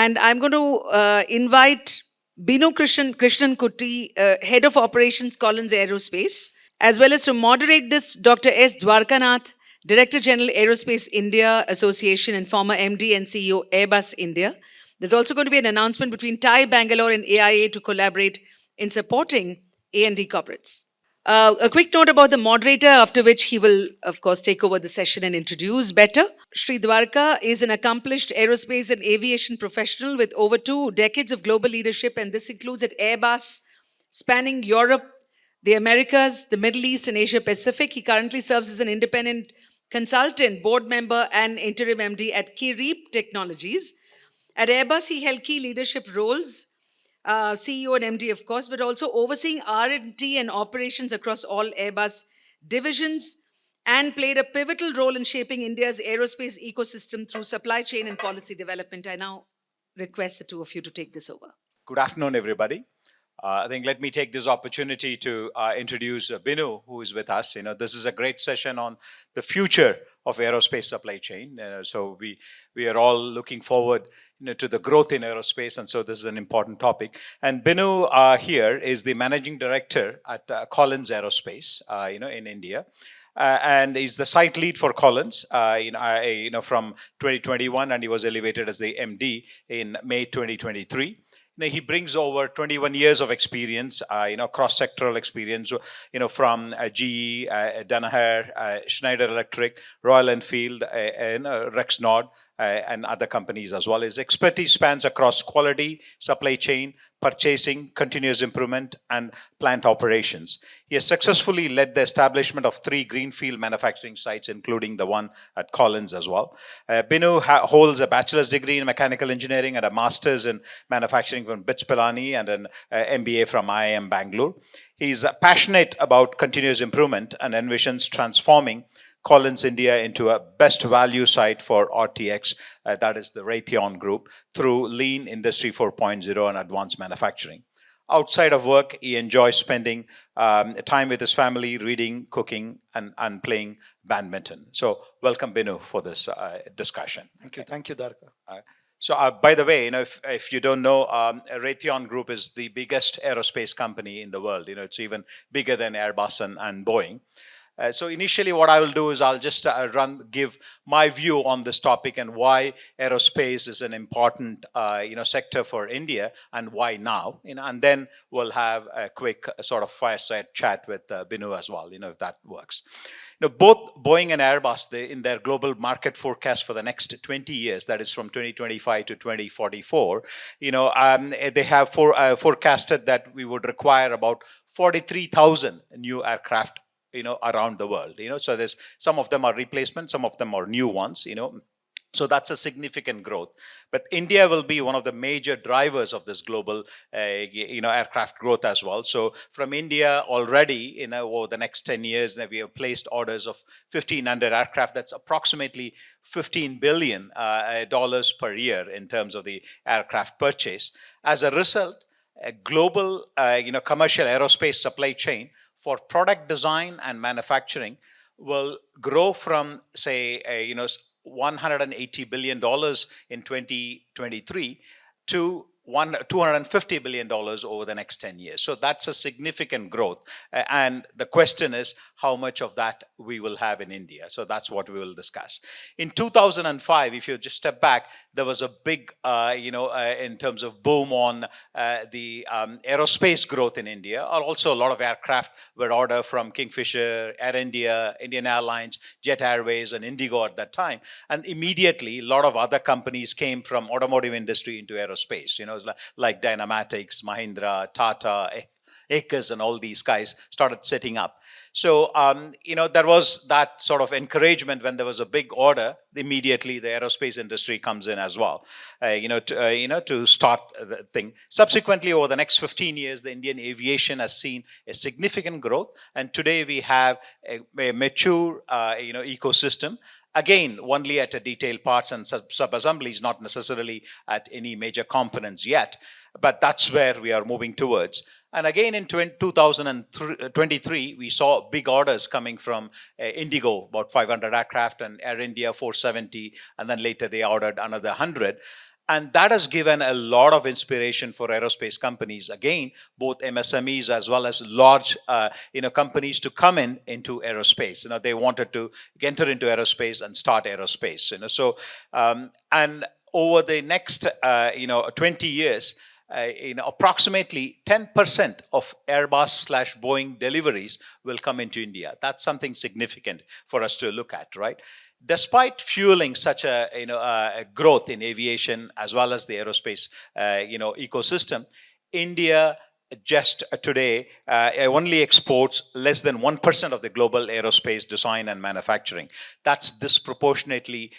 And I'm going to invite Binu Krishnan Kutty, Head of Operations, Collins Aerospace, as well as to moderate this, Dr. S. Dwarkanath, Director General Aerospace India Association and former MD and CEO Airbus India. There's also going to be an announcement between TIE Bangalore and AIA to collaborate in supporting A&D corporates. A quick note about the moderator, after which he will, of course, take over the session and introduce better. Sri Dwarka is an accomplished aerospace and aviation professional with over 2 decades of global leadership, and this includes at Airbus, spanning Europe, the Americas, the Middle East, and Asia Pacific. He currently serves as an independent consultant, board member, and interim MD at Kirip Technologies. At Airbus, he held key leadership roles, CEO and MD, of course, but also overseeing R&D and operations across all Airbus divisions, and played a pivotal role in shaping India's aerospace ecosystem through supply chain and policy development. I now request the two of you to take this over. Good afternoon, everybody. I think let me take this opportunity to introduce Binu, who is with us. This is a great session on the future of aerospace supply chain. So we are all looking forward to the growth in aerospace, and so this is an important topic. And Binu here is the managing director at Collins Aerospace, in India. And he's the site lead for Collins, from 2021, and he was elevated as the MD in May 2023. He brings over 21 years of experience, cross-sectoral experience, from GE, Danaher, Schneider Electric, Royal Enfield, Rexnord, and other companies as well. His expertise spans across quality, supply chain, purchasing, continuous improvement, and plant operations. He has successfully led the establishment of 3 greenfield manufacturing sites, including the one at Collins as well. Binu holds a bachelor's degree in mechanical engineering and a master's in manufacturing from BITS Pilani and an MBA from IIM Bangalore. He's passionate about continuous improvement and envisions transforming Collins India into a best value site for RTX, that is the Raytheon Group, through Lean Industry 4.0 and advanced manufacturing. Outside of work, he enjoys spending time with his family, reading, cooking, and playing badminton. So welcome, Binu, for this discussion. Thank you, Dwarka. So, by the way, if you don't know, Raytheon Group is the biggest aerospace company in the world. It's even bigger than Airbus and Boeing. So initially what I will do is I'll just give my view on this topic and why aerospace is an important sector for India and why now, and then we'll have a quick sort of fireside chat with Binu as well, if that works. Both Boeing and Airbus, in their global market forecast for the next 20 years, that is from 2025 to 2044, they have forecasted that we would require about 43,000 new aircraft around the world. So there's some of them are replacements, some of them are new ones. So that's a significant growth. But India will be one of the major drivers of this global, aircraft growth as well. So from India already, over the next 10 years, we have placed orders of 1,500 aircraft. That's approximately $15 billion per year in terms of the aircraft purchase. As a result, a global, commercial aerospace supply chain for product design and manufacturing will grow from, say, $180 billion in 2023 to $250 billion over the next 10 years. So that's a significant growth. And the question is how much of that we will have in India. So that's what we will discuss. In 2005, if you just step back, there was a big, in terms of boom on the aerospace growth in India. Also, a lot of aircraft were ordered from Kingfisher, Air India, Indian Airlines, Jet Airways, and Indigo at that time. And immediately, a lot of other companies came from automotive industry into aerospace. Like Dynamatics, Mahindra, Tata, Acres, and all these guys started setting up. So, there was that sort of encouragement when there was a big order. Immediately, the aerospace industry comes in as well, to start the thing. Subsequently, over the next 15 years, the Indian aviation has seen a significant growth, and today we have a mature, ecosystem. Again, only at a detailed parts and sub-assemblies, not necessarily at any major components yet, but that's where we are moving towards. And again, in 2023, we saw big orders coming from Indigo, about 500 aircraft, and Air India 470, and then later they ordered another 100. And that has given a lot of inspiration for aerospace companies, again, both MSMEs as well as large companies to come into aerospace. They wanted to enter into aerospace and start aerospace. And over the next 20 years, approximately 10% of Airbus slash Boeing deliveries will come into India. That's something significant for us to look at, right? Despite fueling such a growth in aviation as well as the aerospace ecosystem, India just today only exports less than 1% of the global aerospace design and manufacturing. That's disproportionately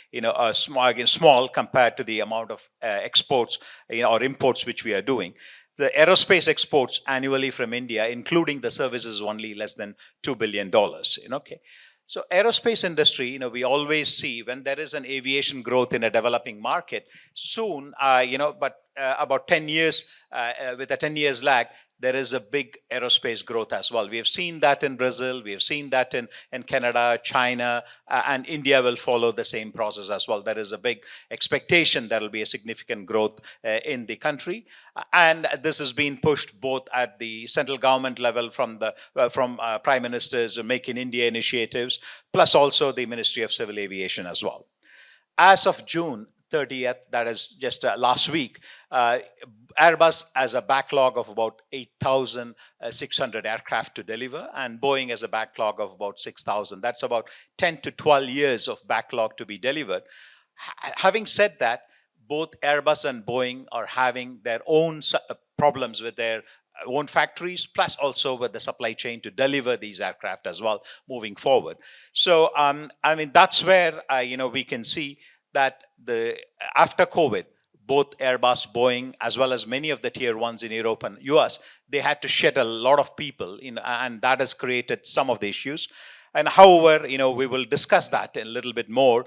small compared to the amount of exports or imports which we are doing. The aerospace exports annually from India, including the services, only less than $2 billion. Okay. So aerospace industry, we always see when there is an aviation growth in a developing market, soon, but about 10 years, with a 10 years lag, there is a big aerospace growth as well. We have seen that in Brazil, we have seen that in Canada, China, and India will follow the same process as well. There is a big expectation there will be a significant growth in the country. And this has been pushed both at the central government level from Prime Minister's Make in India initiatives, plus also the Ministry of Civil Aviation as well. As of June 30th, that is just last week, Airbus has a backlog of about 8,600 aircraft to deliver, and Boeing has a backlog of about 6,000. That's about 10 to 12 years of backlog to be delivered. Having said that, both Airbus and Boeing are having their own problems with their own factories, plus also with the supply chain to deliver these aircraft as well moving forward. So, that's where we can see that after COVID, both Airbus, Boeing, as well as many of the tier ones in Europe and US, they had to shed a lot of people, and that has created some of the issues. And however, we will discuss that a little bit more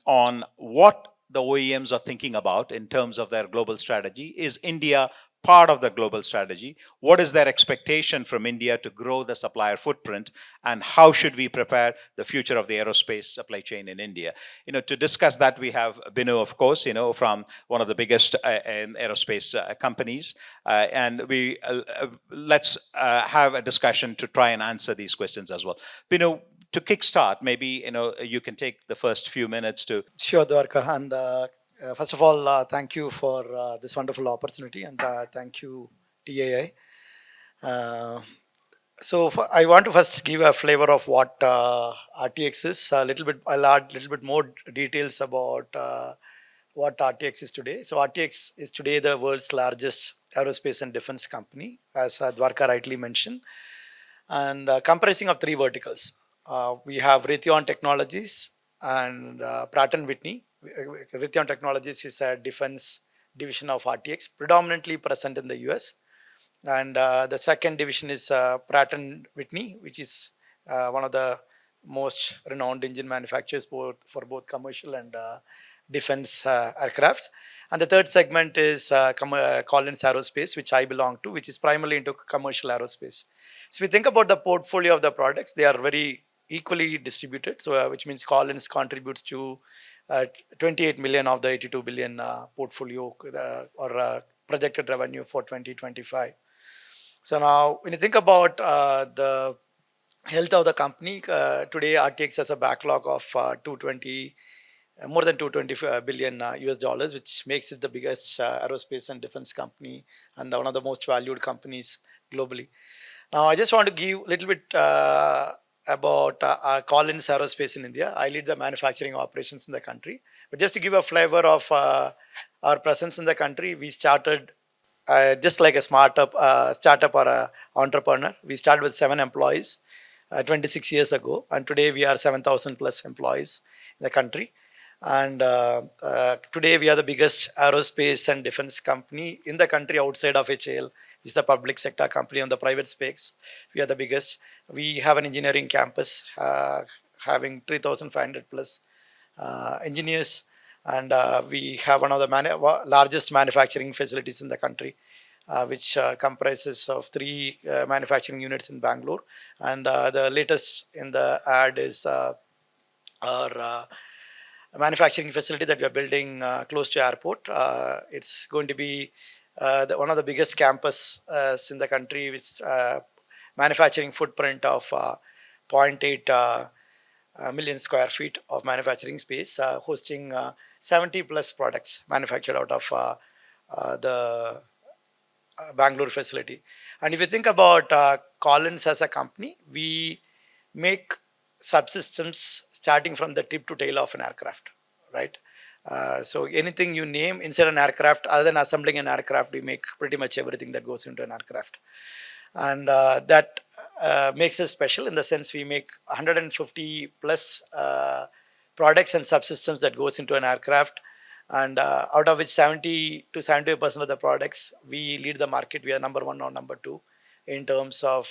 on what the OEMs are thinking about in terms of their global strategy. Is India part of the global strategy? What is their expectation from India to grow the supplier footprint? And how should we prepare the future of the aerospace supply chain in India? To discuss that, we have Binu, of course, from one of the biggest aerospace companies. And let's have a discussion to try and answer these questions as well. Binu, to kickstart, maybe you can take the first few minutes to. Sure, Dwarka. And first of all, thank you for this wonderful opportunity, and thank you, TAI. I want to first give a flavor of what RTX is. I'll add a little bit more details about what RTX is today. So RTX is today the world's largest aerospace and defense company, as Dwarka rightly mentioned, and comprising of three verticals. We have Raytheon Technologies and Pratt & Whitney. Raytheon Technologies is a defense division of RTX, predominantly present in the US. And the second division is Pratt & Whitney, which is one of the most renowned engine manufacturers for both commercial and defense aircrafts. And the third segment is Collins Aerospace, which I belong to, which is primarily into commercial aerospace. So if we think about the portfolio of the products, they are very equally distributed. So which means Collins contributes to 28 million of the 82 billion portfolio or projected revenue for 2025. So now, when you think about the health of the company, today RTX has a backlog of more than 220 billion US dollars, which makes it the biggest aerospace and defense company and one of the most valued companies globally. Now, I just want to give a little bit about Collins Aerospace in India. I lead the manufacturing operations in the country. But just to give a flavor of our presence in the country, we started just like a startup or an entrepreneur. We started with 7 employees 26 years ago, and today we are 7,000 plus employees in the country. And today we are the biggest aerospace and defense company in the country outside of HAL. It's a public sector company on the private space. We are the biggest. We have an engineering campus having 3,500 plus engineers, and we have one of the largest manufacturing facilities in the country, which comprises of 3 manufacturing units in Bangalore. And the latest in the ad is our manufacturing facility that we are building close to airport. It's going to be one of the biggest campus in the country, with manufacturing footprint of zero point 0.8 million square feet of manufacturing space, hosting 70 plus products manufactured out of the Bangalore facility. And if you think about Collins as a company, we make subsystems starting from the tip to tail of an aircraft, right? So anything you name inside an aircraft, other than assembling an aircraft, we make pretty much everything that goes into an aircraft. And that makes us special in the sense we make 150 plus products and subsystems that goes into an aircraft, and out of which 70 to 75% of the products we lead the market. We are number one or number two in terms of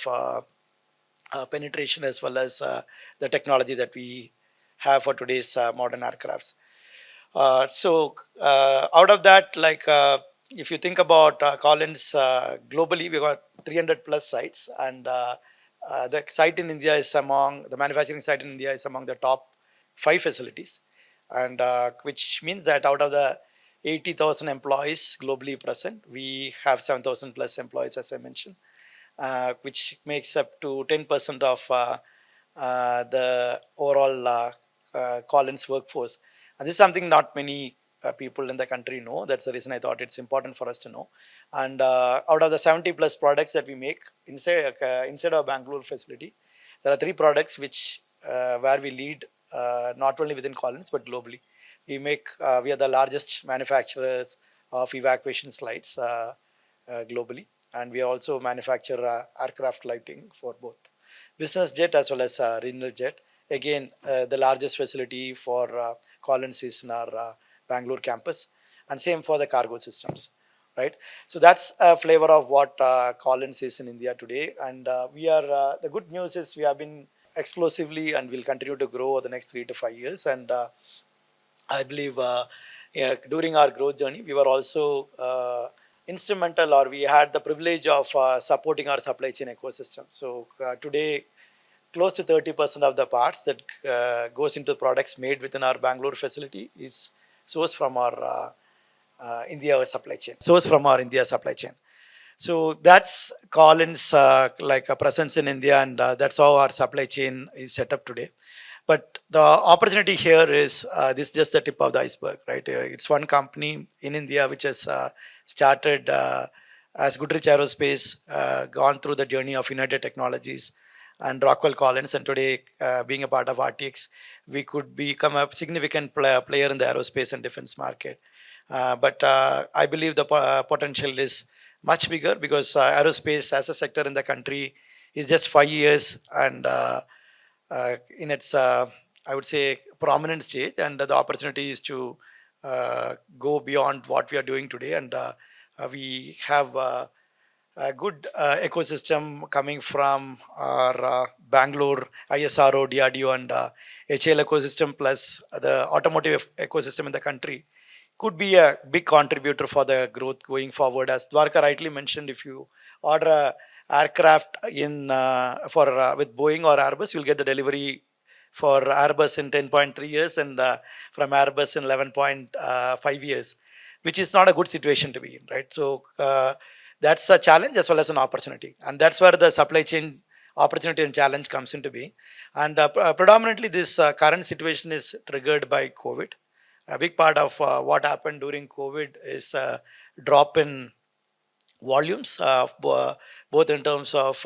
penetration, as well as the technology that we have for today's modern aircrafts. Out of that, if you think about Collins globally, we got 300 plus sites, and the site in India is among the manufacturing site in India is among the top 5 facilities, and which means that out of the 80,000 employees globally present, we have 7,000 plus employees, as I mentioned, which makes up to 10% of the overall Collins workforce. And this is something not many people in the country know. That's the reason I thought it's important for us to know. And out of the 70 plus products that we make inside our Bangalore facility, there are 3 products which where we lead not only within Collins but globally. We are the largest manufacturers of evacuation slides globally, and we also manufacture aircraft lighting for both business jet as well as regional jet. Again, the largest facility for Collins is in our Bangalore campus, and same for the cargo systems, right? So that's a flavor of what Collins is in India today. And the good news is we have been explosively and will continue to grow over the next 3 to 5 years. And I believe during our growth journey, we were also instrumental, or we had the privilege of supporting our supply chain ecosystem. So today, close to 30% of the parts that goes into products made within our Bangalore facility is sourced from our India supply chain. So that's Collins like a presence in India, and that's how our supply chain is set up today. But the opportunity here is this is just the tip of the iceberg, right? It's one company in India which has started as Goodrich Aerospace, gone through the journey of United Technologies and Rockwell Collins, and today being a part of RTX, we could become a significant player in the aerospace and defense market. But I believe the potential is much bigger, because aerospace as a sector in the country is just 5 years and in its, I would say, prominent stage, and the opportunity is to go beyond what we are doing today. And we have a good ecosystem coming from our Bangalore ISRO, DRDO, and HL ecosystem, plus the automotive ecosystem in the country, could be a big contributor for the growth going forward. As Dwarka rightly mentioned, if you order a aircraft with Boeing or Airbus, you'll get the delivery for Airbus in 10.3 years, and from Airbus in 11.5 years, which is not a good situation to be in, right? So that's a challenge as well as an opportunity, and that's where the supply chain opportunity and challenge comes into being. And predominantly this current situation is triggered by COVID. A big part of what happened during COVID is a drop in volumes, both in terms of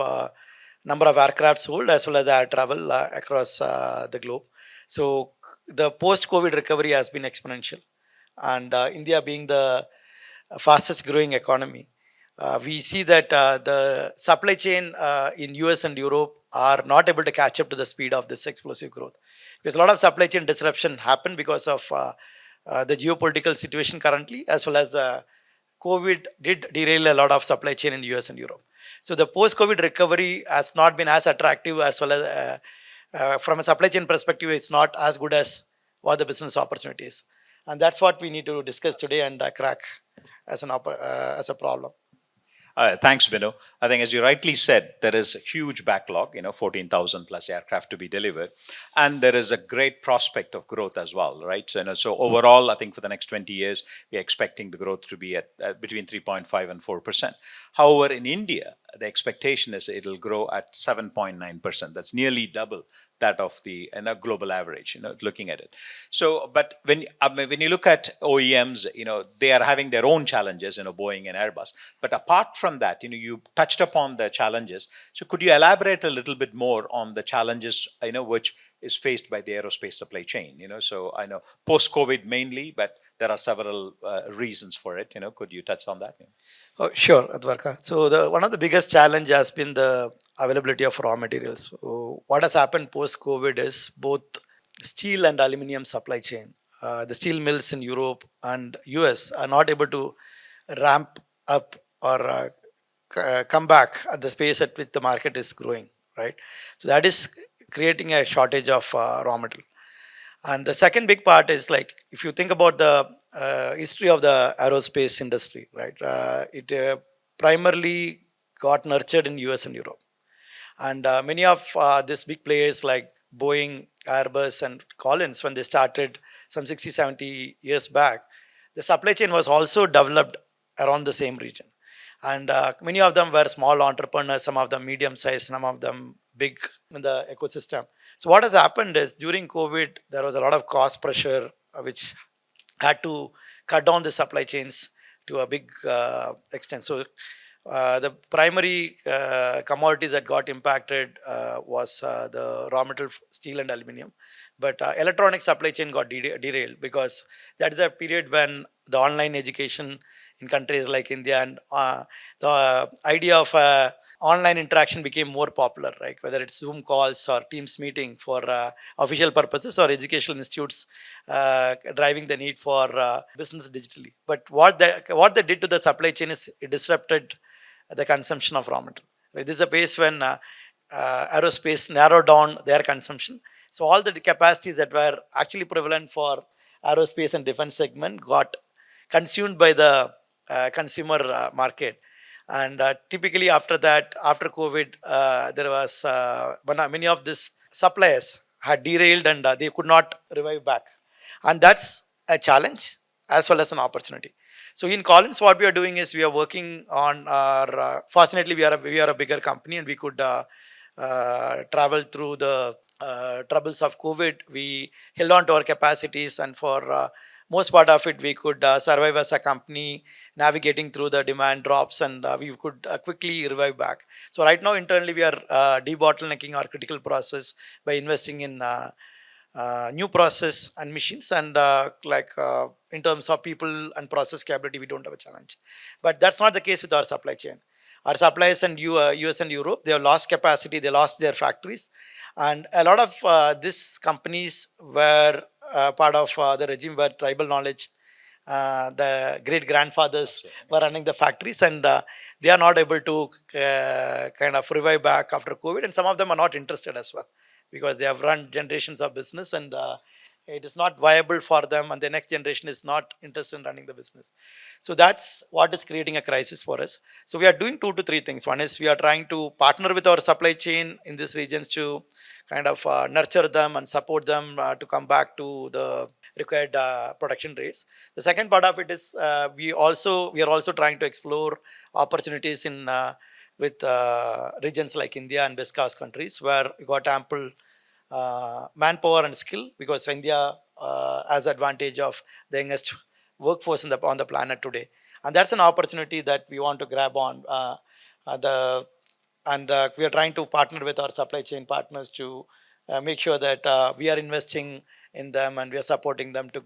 number of aircraft sold as well as air travel across the globe. So the post-COVID recovery has been exponential, and India being the fastest growing economy, we see that the supply chain in US and Europe are not able to catch up to the speed of this explosive growth, because a lot of supply chain disruption happened because of the geopolitical situation currently, as well as the COVID did derail a lot of supply chain in US and Europe. So the post-COVID recovery has not been as attractive, as well as from a supply chain perspective, it's not as good as what the business opportunity is. And that's what we need to discuss today and crack as a problem. Thanks, Bino. I think, as you rightly said, there is a huge backlog, 14,000 plus aircraft to be delivered. And there is a great prospect of growth as well, right? So overall, I think for the next 20 years, we're expecting the growth to be at between 3.5 and 4%. However, in India, the expectation is it'll grow at 7.9%. That's nearly double that of the global average, looking at it. So, but when you look at OEMs, they are having their own challenges, Boeing and Airbus. But apart from that, you touched upon the challenges. So could you elaborate a little bit more on the challenges, which is faced by the aerospace supply chain? So I know post-COVID mainly, but there are several reasons for it. Could you touch on that? Oh, sure, Advarka. So one of the biggest challenge has been the availability of raw materials. So what has happened post-COVID is both steel and aluminum supply chain. The steel mills in Europe and US are not able to ramp up or come back at the pace at which the market is growing, right? So that is creating a shortage of raw material. And the second big part is, like, if you think about the history of the aerospace industry, right? It primarily got nurtured in US and Europe. And many of these big players like Boeing, Airbus, and Collins, when they started some 60, 70 years back, the supply chain was also developed around the same region. And many of them were small entrepreneurs, some of them medium sized, some of them big in the ecosystem. So what has happened is, during COVID, there was a lot of cost pressure, which had to cut down the supply chains to a big extent. So the primary commodities that got impacted was the raw material, steel and aluminum. But electronic supply chain got derailed, because that is a period when the online education in countries like India, and the idea of online interaction became more popular, right? Whether it's Zoom calls or Teams meeting for official purposes, or educational institutes driving the need for business digitally. But what they did to the supply chain is it disrupted the consumption of raw material. Right? This is a base when aerospace narrowed down their consumption. So all the capacities that were actually prevalent for aerospace and defense segment got consumed by the consumer market. And typically after that, after COVID, there was many of these suppliers had derailed, and they could not revive back. And that's a challenge as well as an opportunity. So in Collins, what we are doing is we are working on our. Fortunately, we are a bigger company, and we could travel through the troubles of COVID. We held on to our capacities, and for most part of it, we could survive as a company, navigating through the demand drops, and we could quickly revive back. So right now, internally, we are debottlenecking our critical process by investing in new process and machines, and in terms of people and process capability, we don't have a challenge. But that's not the case with our supply chain. Our suppliers in US and Europe, they have lost capacity, they lost their factories, and a lot of these companies were part of the regime where tribal knowledge, the great grandfathers were running the factories, and they are not able to kind of revive back after COVID, and some of them are not interested as well, because they have run generations of business, and it is not viable for them, and the next generation is not interested in running the business. So that's what is creating a crisis for us. So we are doing 2 to 3 things. One is we are trying to partner with our supply chain in these regions to kind of nurture them and support them to come back to the required production rates. The second part of it is we are also trying to explore opportunities in with regions like India and West Coast countries, where we got ample manpower and skill, because India has advantage of the youngest workforce on the planet today, and that's an opportunity that we want to grab on. We are trying to partner with our supply chain partners to make sure that we are investing in them, and we are supporting them to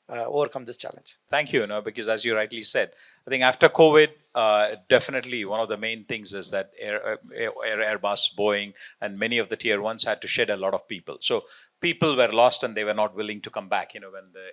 overcome this challenge. Thank you, because as you rightly said, I think after COVID, definitely one of the main things is that Airbus, Boeing, and many of the tier ones had to shed a lot of people. So people were lost, and they were not willing to come back. When the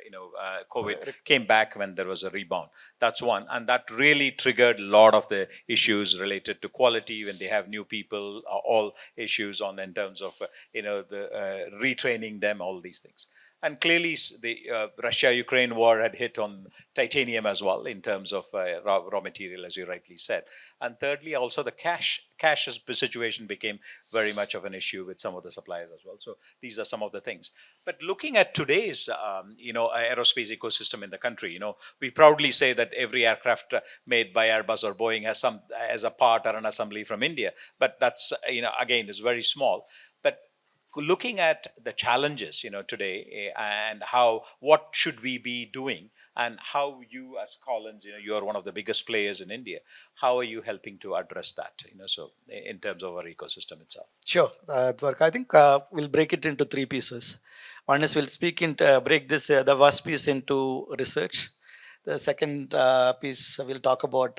COVID came back, when there was a rebound. That's one, and that really triggered a lot of the issues related to quality when they have new people. All issues on in terms of the retraining them, all these things. And clearly, the Russia-Ukraine war had hit on titanium as well in terms of raw material, as you rightly said. And thirdly, also the cash situation became very much of an issue with some of the suppliers as well. So these are some of the things. But looking at today's, aerospace ecosystem in the country, we proudly say that every aircraft made by Airbus or Boeing has some as a part or an assembly from India. But that's, again, is very small. But looking at the challenges today, and what should we be doing, and how you as Collins, you're one of the biggest players in India, how are you helping to address that, so in terms of our ecosystem itself? Sure, Dwarka. I think we'll break it into three pieces. One is we'll break this the first piece into research. The second piece we'll talk about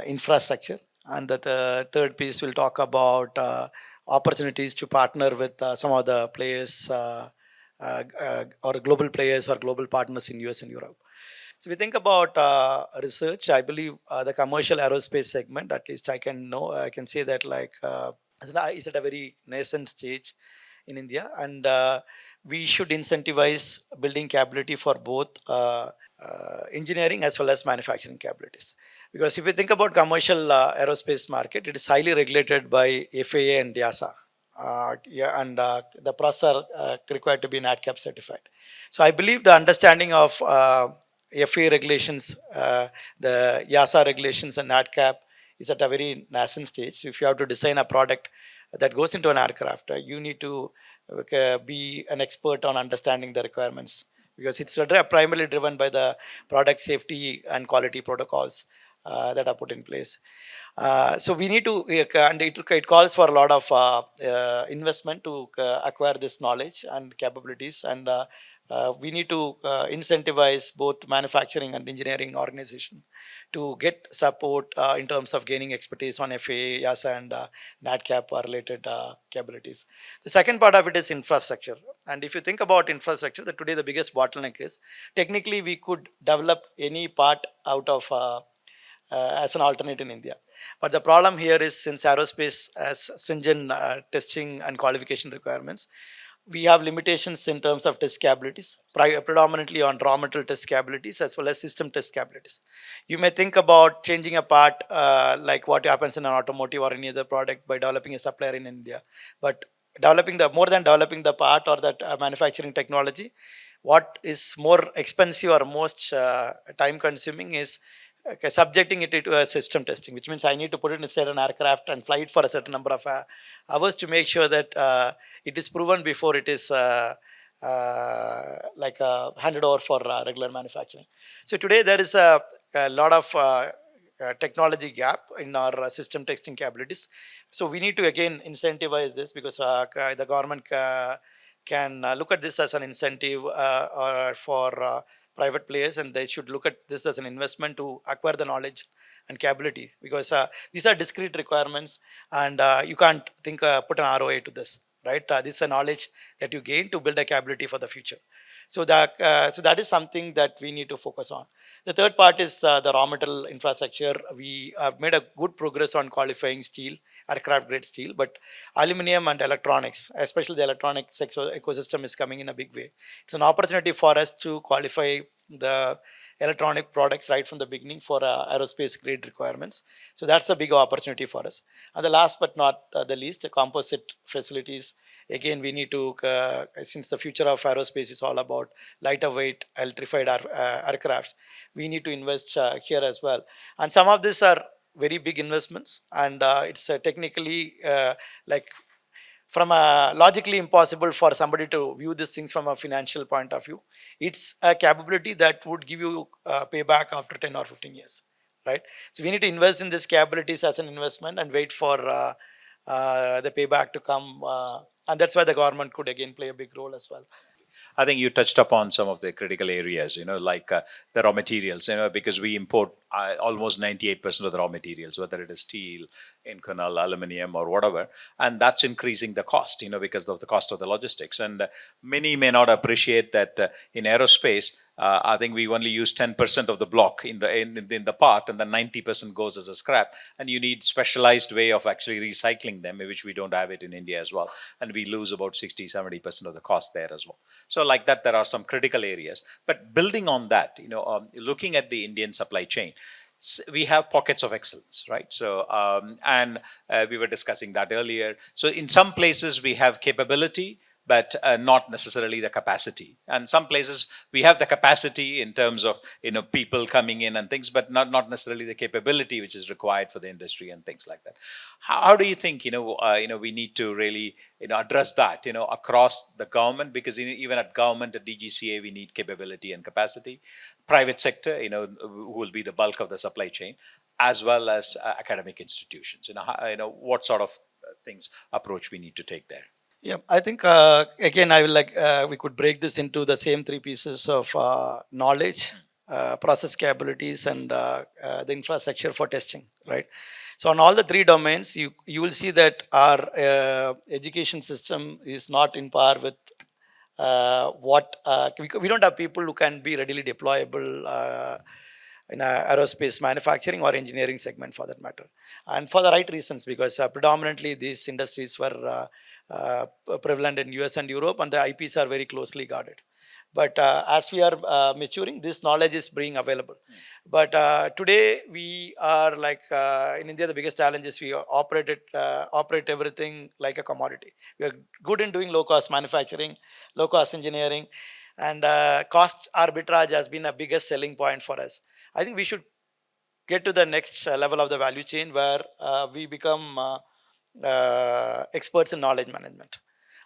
infrastructure, and the third piece we'll talk about opportunities to partner with some of the players or global players or global partners in US and Europe. So we think about research. I believe the commercial aerospace segment, at least I can say that is at a very nascent stage in India, and we should incentivize building capability for both engineering as well as manufacturing capabilities. Because if you think about commercial aerospace market, it is highly regulated by FAA and EASA. And the process are required to be NADCAP certified. So I believe the understanding of FAA regulations, the EASA regulations, and NADCAP is at a very nascent stage. If you have to design a product that goes into an aircraft, you need to be an expert on understanding the requirements, because it's primarily driven by the product safety and quality protocols that are put in place. So we need to, and it calls for a lot of investment to acquire this knowledge and capabilities, and we need to incentivize both manufacturing and engineering organization to get support in terms of gaining expertise on FAA, EASA, and NADCAP related capabilities. The second part of it is infrastructure. And if you think about infrastructure, that today the biggest bottleneck is technically we could develop any part out of as an alternate in India. But the problem here is, since aerospace has stringent testing and qualification requirements, we have limitations in terms of test capabilities, predominantly on raw material test capabilities as well as system test capabilities. You may think about changing a part like what happens in an automotive or any other product by developing a supplier in India. But more than developing the part or that manufacturing technology, what is more expensive or most time consuming is subjecting it to a system testing, which means I need to put it inside an aircraft and fly it for a certain number of hours to make sure that it is proven before it is handed over for regular manufacturing. So today there is a lot of technology gap in our system testing capabilities. So we need to again incentivize this, because the government can look at this as an incentive or for private players, and they should look at this as an investment to acquire the knowledge and capability, because these are discrete requirements, and you can't put an ROI to this, right? This is a knowledge that you gain to build a capability for the future. So that is something that we need to focus on. The third part is the raw material infrastructure. We have made a good progress on qualifying steel, aircraft grade steel, but aluminum and electronics, especially the electronics ecosystem, is coming in a big way. It's an opportunity for us to qualify the electronic products right from the beginning for aerospace grade requirements. So that's a big opportunity for us. And the last but not the least, the composite facilities. Again, we need to, since the future of aerospace is all about lighter weight electrified aircrafts, we need to invest here as well. And some of these are very big investments, and it's technically from a logically impossible for somebody to view these things from a financial point of view. It's a capability that would give you payback after 10 or 15 years, right? So we need to invest in these capabilities as an investment and wait for the payback to come. And that's why the government could again play a big role as well. I think you touched upon some of the critical areas, like the raw materials, because we import almost 98% of the raw materials, whether it is steel, Inconel, aluminum, or whatever. And that's increasing the cost, because of the cost of the logistics. And many may not appreciate that in aerospace, I think we only use 10% of the block in the part, and then 90% goes as a scrap. And you need specialized way of actually recycling them, which we don't have it in India as well. And we lose about 60-70% of the cost there as well. So like that, there are some critical areas. But building on that, looking at the Indian supply chain, we have pockets of excellence, right? So, and we were discussing that earlier. So, in some places we have capability, but not necessarily the capacity. And some places we have the capacity in terms of people coming in and things, but not necessarily the capability which is required for the industry and things like that. How do you think we need to really address that across the government, because even at government, at DGCA, we need capability and capacity. Private sector, who will be the bulk of the supply chain, as well as academic institutions. What sort of things approach we need to take there. Yeah, I think again, I will we could break this into the same three pieces of knowledge, process capabilities, and the infrastructure for testing, right? So on all the three domains, you will see that our education system is not in par with what we don't have people who can be readily deployable in aerospace manufacturing or engineering segment for that matter, and for the right reasons, because predominantly these industries were prevalent in US and Europe, and the IPs are very closely guarded. But as we are maturing, this knowledge is being available. But today we are like in India, the biggest challenge is we operate everything like a commodity. We are good in doing low cost manufacturing, low cost engineering, and cost arbitrage has been a biggest selling point for us. I think we should get to the next level of the value chain where we become experts in knowledge management.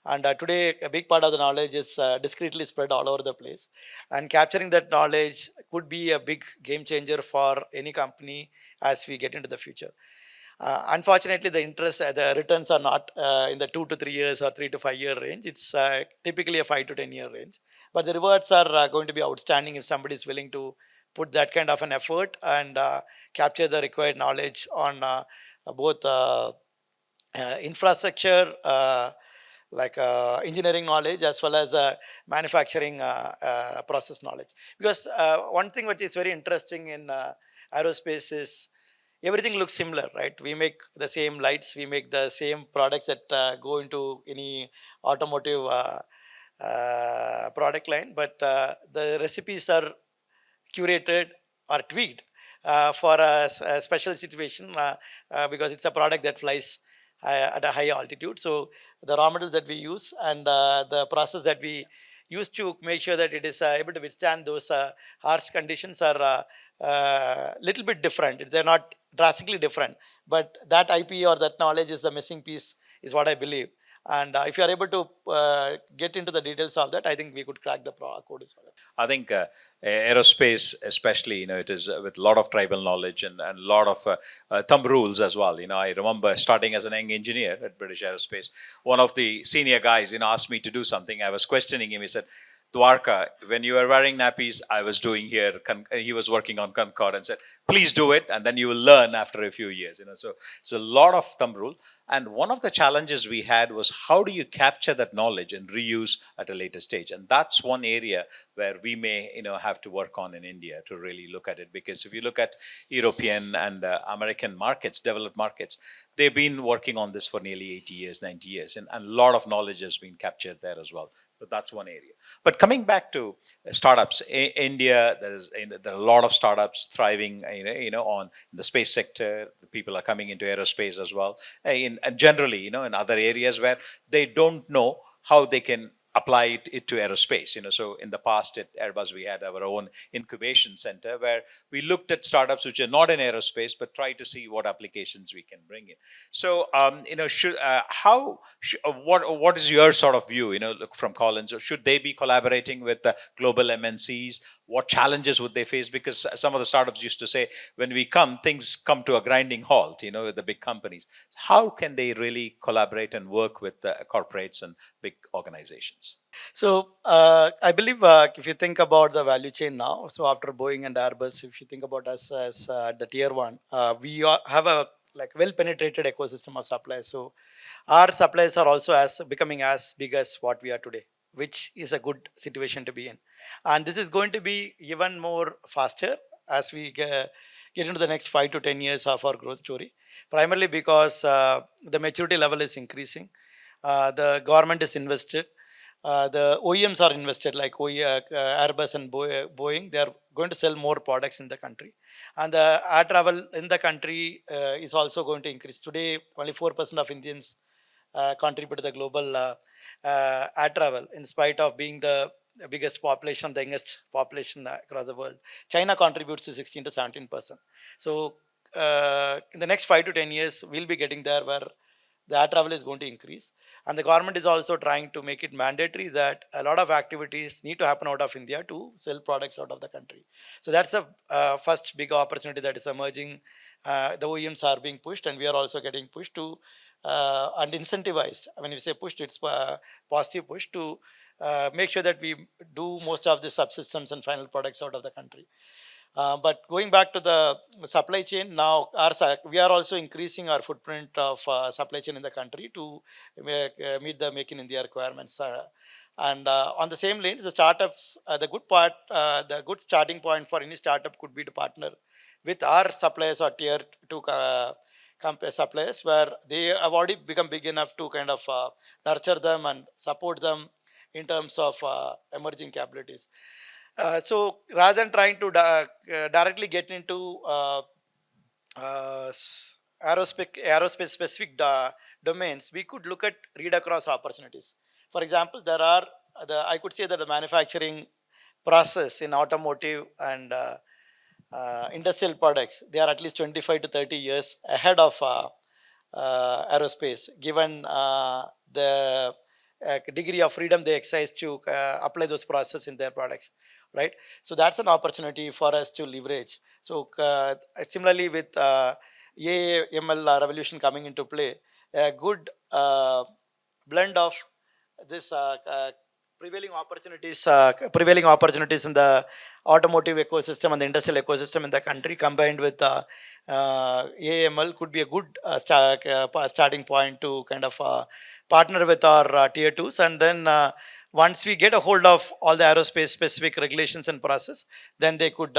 And today, a big part of the knowledge is discretely spread all over the place. And capturing that knowledge could be a big game changer for any company as we get into the future. Unfortunately, the returns are not in the 2 to 3 years or 3 to 5 year range. It's typically a 5 to 10 year range. But the rewards are going to be outstanding if somebody is willing to put that kind of an effort and capture the required knowledge on both infrastructure, like engineering knowledge, as well as manufacturing process knowledge. Because one thing which is very interesting in aerospace is everything looks similar, right? We make the same lights, we make the same products that go into any automotive product line, but the recipes are curated or tweaked for a special situation because it's a product that flies at a high altitude. So the raw materials that we use and the process that we use to make sure that it is able to withstand those harsh conditions are little bit different. They're not drastically different, but that IP or that knowledge is the missing piece, is what I believe. And if you are able to get into the details of that, I think we could crack the code as well. I think aerospace, especially, it is with a lot of tribal knowledge and a lot of thumb rules as well. I remember starting as an young engineer at British Aerospace. One of the senior guys, asked me to do something. I was questioning him. He said, Dwarka, when you were wearing nappies, I was doing here. He was working on Concorde and said, please do it, and then you will learn after a few years. So it's a lot of thumb rule. And one of the challenges we had was, how do you capture that knowledge and reuse at a later stage? And that's one area where we may have to work on in India to really look at it. Because if you look at European and American markets, developed markets, they've been working on this for nearly 80 years, 90 years. And a lot of knowledge has been captured there as well. So that's one area. But coming back to startups, India, there are a lot of startups thriving, on the space sector. The people are coming into aerospace as well, and generally, in other areas where they don't know how they can apply it to aerospace. So in the past at Airbus, we had our own incubation center where we looked at startups which are not in aerospace, but try to see what applications we can bring in. So, what is your sort of view, look from Collins? Should they be collaborating with the global MNCs? What challenges would they face? Because some of the startups used to say, when we come, things come to a grinding halt, with the big companies. How can they really collaborate and work with the corporates and big organizations? So I believe if you think about the value chain now, so after Boeing and Airbus, if you think about us as the tier one, we have a well penetrated ecosystem of suppliers. So our suppliers are also becoming as big as what we are today. which is a good situation to be in. And this is going to be even more faster as we get into the next 5 to 10 years of our growth story, primarily because the maturity level is increasing. The government is invested. The OEMs are invested, like Airbus and Boeing. They are going to sell more products in the country, and the air travel in the country is also going to increase. Today, only 4% of Indians contribute to the global air travel, in spite of being the biggest population, the youngest population across the world. China contributes to 16 to 17%. So, in the next 5 to 10 years, we'll be getting there where the air travel is going to increase. And the government is also trying to make it mandatory that a lot of activities need to happen out of India to sell products out of the country. So that's a first big opportunity that is emerging. The OEMs are being pushed, and we are also getting pushed to and incentivized. When you say pushed, it's positive push to make sure that we do most of the subsystems and final products out of the country. But going back to the supply chain, now we are also increasing our footprint of supply chain in the country to meet the Make in India requirements. And on the same lane, the startups, the good starting point for any startup could be to partner with our suppliers or tier two suppliers, where they have already become big enough to kind of nurture them and support them in terms of emerging capabilities. So rather than trying to directly get into aerospace specific domains, we could look at read across opportunities. For example, I could say that the manufacturing process in automotive and industrial products, they are at least 25 to 30 years ahead of aerospace, given the degree of freedom they exercise to apply those processes in their products, right? So that's an opportunity for us to leverage. So similarly with AML revolution coming into play, a good blend of this prevailing opportunities in the automotive ecosystem and the industrial ecosystem in the country, combined with AML, could be a good starting point to kind of partner with our tier twos. And then once we get a hold of all the aerospace specific regulations and process, then they could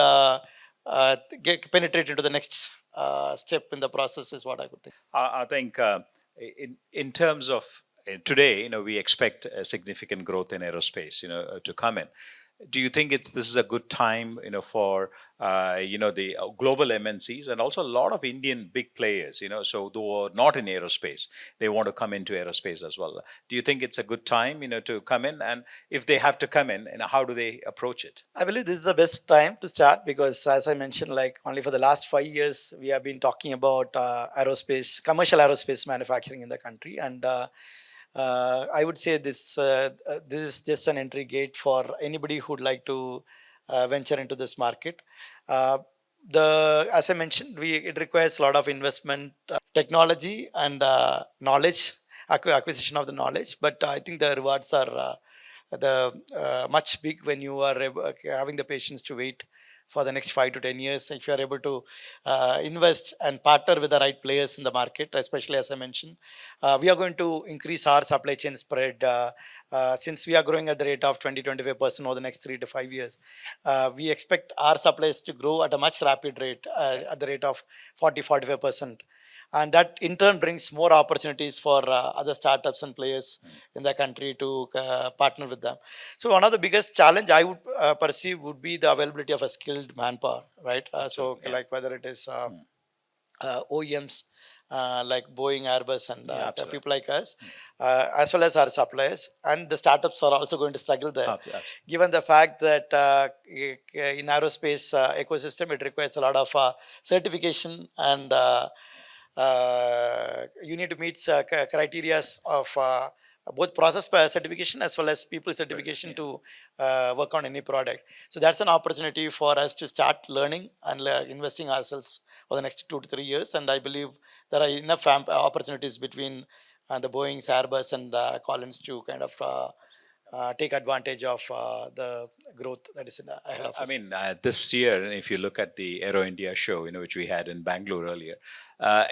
get penetrate into the next step in the process, is what I would think. I think in terms of today, we expect a significant growth in aerospace, to come in. Do you think this is a good time, for the global MNCs and also a lot of Indian big players, so though not in aerospace, they want to come into aerospace as well. Do you think it's a good time, to come in? And if they have to come in, how do they approach it? I believe this is the best time to start because, as I mentioned, like only for the last 5 years, we have been talking about commercial aerospace manufacturing in the country, and I would say this is just an entry gate for anybody who'd like to venture into this market. Uh, as I mentioned, it requires a lot of investment, technology, and knowledge, acquisition of the knowledge. But I think the rewards are the much big when you are having the patience to wait for the next 5 to 10 years. If you are able to invest and partner with the right players in the market, especially as I mentioned, we are going to increase our supply chain spread. Since we are growing at the rate of 20-25% over the next 3 to 5 years, we expect our supplies to grow at a much rapid rate, at the rate of 40-45%. And that in turn brings more opportunities for other startups and players in the country to partner with them. So one of the biggest challenge I would perceive would be the availability of a skilled manpower, right? Like whether it is OEMs like Boeing, Airbus, and people like us, as well as our suppliers, and the startups are also going to struggle there. Absolutely. Given the fact that in aerospace ecosystem, it requires a lot of certification and you need to meet criteria of both process certification as well as people certification to work on any product. So that's an opportunity for us to start learning and investing ourselves for the next 2 to 3 years. And I believe there are enough opportunities between the Boeing's, Airbus, and Collins to kind of take advantage of the growth that is ahead of us. I mean, this year, if you look at the Aero India show, which we had in Bangalore earlier,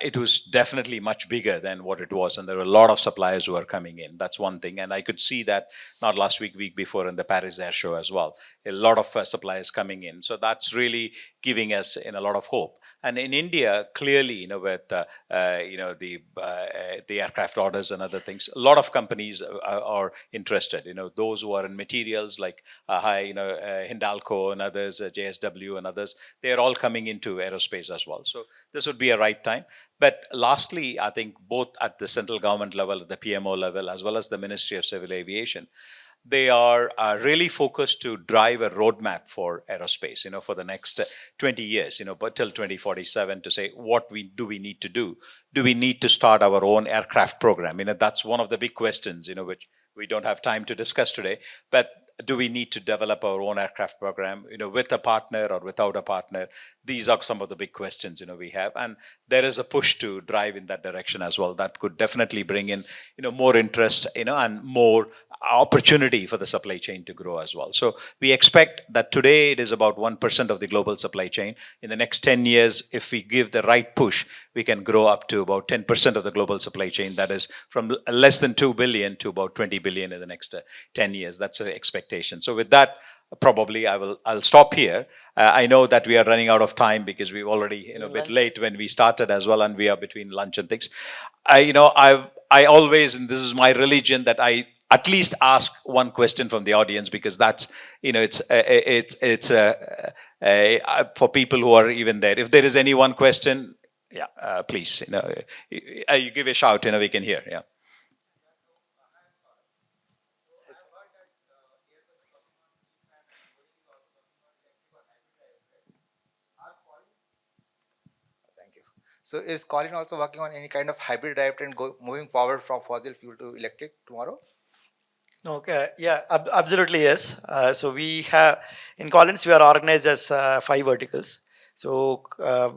it was definitely much bigger than what it was, and there were a lot of suppliers who are coming in. That's one thing, and I could see that not last week, week before in the Paris Air Show as well. A lot of suppliers coming in, so that's really giving us a lot of hope. And in India, clearly, with the aircraft orders and other things, a lot of companies are interested. Those who are in materials like Hindalco and others, JSW and others, they are all coming into aerospace as well. So this would be a right time. But lastly, I think both at the central government level, at the PMO level, as well as the Ministry of Civil Aviation, they are really focused to drive a roadmap for aerospace, for the next 20 years, but till 2047, to say what do we need to do? Do we need to start our own aircraft program? That's one of the big questions, which we don't have time to discuss today. But do we need to develop our own aircraft program, with a partner or without a partner? These are some of the big questions, we have. And there is a push to drive in that direction as well. That could definitely bring in, more interest, and more opportunity for the supply chain to grow as well. So we expect that today it is about 1% of the global supply chain. In the next 10 years, if we give the right push, we can grow up to about 10% of the global supply chain. That is from less than 2 billion to about 20 billion in the next 10 years. That's the expectation. So with that, probably I'll stop here. I know that we are running out of time because we've already a bit late when we started as well, and we are between lunch and things. I always, and this is my religion, that I at least ask one question from the audience, because that's it's for people who are even there. If there is any one question, please, you give a shout, we can hear. Yeah. Thank you. So is Colin also working on any kind of hybrid drivetrain moving forward from fossil fuel to electric tomorrow? Okay, yeah, absolutely, yes. So we have, in Collins, we are organized as 5 verticals. So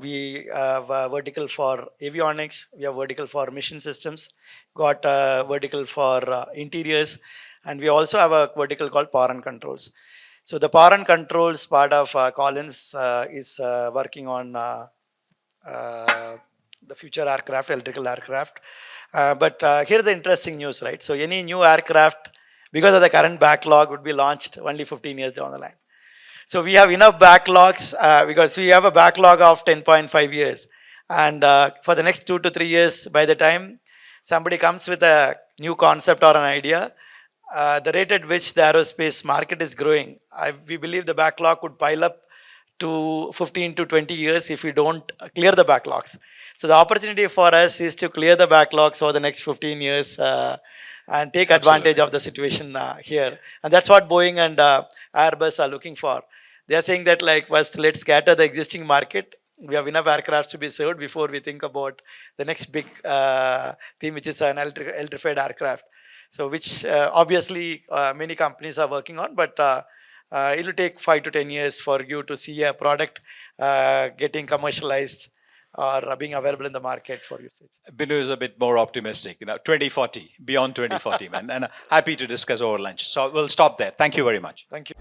we have a vertical for avionics, we have vertical for mission systems, got a vertical for interiors, and we also have a vertical called power and controls. So the power and controls part of Collins is working on the future aircraft, electrical aircraft. But here's the interesting news, right? So any new aircraft, because of the current backlog, would be launched only 15 years down the line. So we have enough backlogs because we have a backlog of 10.5 years. And for the next 2 to 3 years, by the time somebody comes with a new concept or an idea, the rate at which the aerospace market is growing, we believe the backlog would pile up to 15 to 20 years if we don't clear the backlogs. So the opportunity for us is to clear the backlogs over the next 15 years and take advantage of the situation here. And that's what Boeing and Airbus are looking for. They are saying that, like, first let's scatter the existing market. We have enough aircraft to be served before we think about the next big theme, which is an electrified aircraft. So which obviously many companies are working on, but it will take 5 to 10 years for you to see a product getting commercialized or being available in the market for usage. Binu is a bit more optimistic, 2040, beyond 2040, man. And happy to discuss over lunch. So we'll stop there. Thank you very much. Thank you.